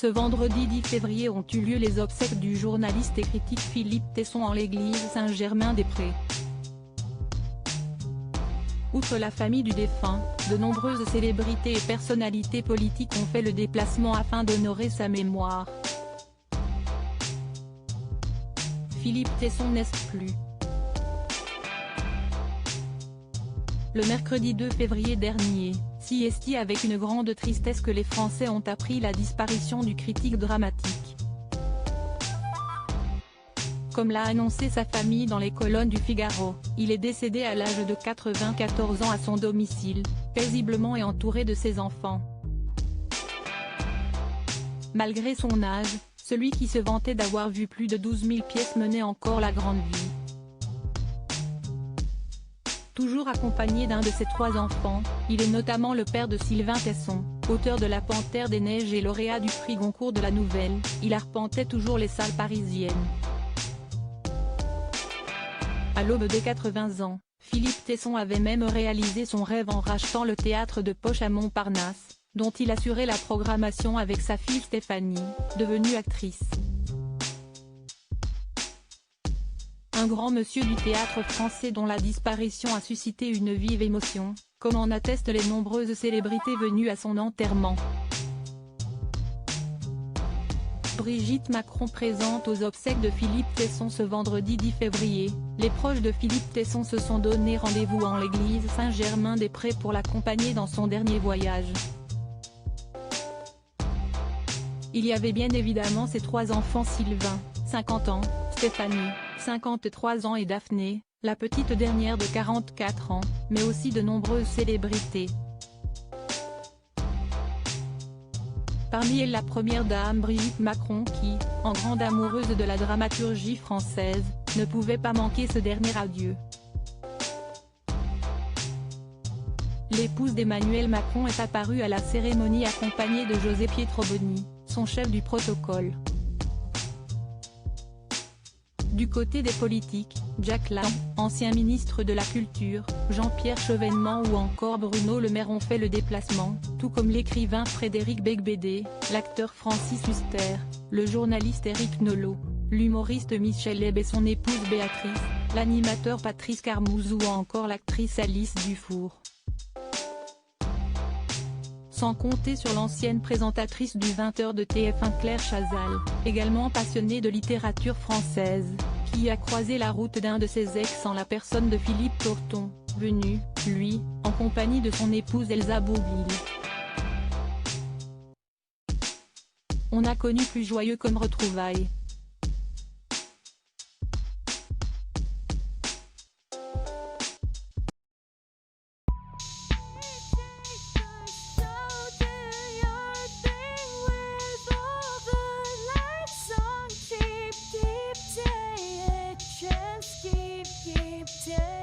Ce vendredi 10 février ont eu lieu les obsèques du journaliste et critique Philippe Tesson en l'église Saint-Germain-des-Prés. Outre la famille du défunt, de nombreuses célébrités et personnalités politiques ont fait le déplacement afin d'honorer sa mémoire. Philippe Tesson n'est plus. Le mercredi 2 février dernier, c'est avec une grande tristesse que les Français ont appris la disparition du critique dramatique. Comme l'a annoncé sa famille dans les colonnes du Figaro, il est décédé à l'âge de 94 ans à son domicile, paisiblement et entouré de ses enfants. Malgré son âge, celui qui se vantait d'avoir vu plus de 12 000 pièces menait encore la grande vie. Toujours accompagné d'un de ses 3 enfants, il est notamment le père de Sylvain Tesson, auteur de La Panthère des Neiges et lauréat du prix Goncourt de la Nouvelle. Il arpentait toujours les salles parisiennes. À l'aube des 80 ans, Philippe Tesson avait même réalisé son rêve en rachetant le théâtre de poche à Montparnasse, dont il assurait la programmation avec sa fille Stéphanie, devenue actrice. Un grand monsieur du théâtre français dont la disparition a suscité une vive émotion, comme en attestent les nombreuses célébrités venues à son enterrement. Brigitte Macron présente aux obsèques de Philippe Tesson ce vendredi 10 février. Les proches de Philippe Tesson se sont donné rendez-vous en l'église Saint-Germain-des-Prés pour l'accompagner dans son dernier voyage. Il y avait bien évidemment ses 3 enfants Sylvain, 50 ans, Stéphanie, 53 ans et Daphné, la petite dernière de 44 ans, mais aussi de nombreuses célébrités. Parmi elles la première dame Brigitte Macron qui, en grande amoureuse de la dramaturgie française, ne pouvait pas manquer ce dernier adieu. L'épouse d'Emmanuel Macron est apparue à la cérémonie accompagnée de José Pietro Boni, son chef du protocole. Du côté des politiques, Jack Lang, ancien ministre de la Culture, Jean-Pierre Chevènement ou encore Bruno Le Maire ont fait le déplacement, tout comme l'écrivain Frédéric Becbédé, l'acteur Francis Huster, le journaliste Éric Nolot, l'humoriste Michel Leb et son épouse Béatrice, l'animateur Patrice Carmouze ou encore l'actrice Alice Dufour. Sans compter sur l'ancienne présentatrice du 20h de TF1 Claire Chazal, également passionnée de littérature française, qui a croisé la route d'un de ses ex en la personne de Philippe Torton, venu, lui, en compagnie de son épouse Elsa Bourvil. On a connu plus joyeux comme retrouvailles. Keep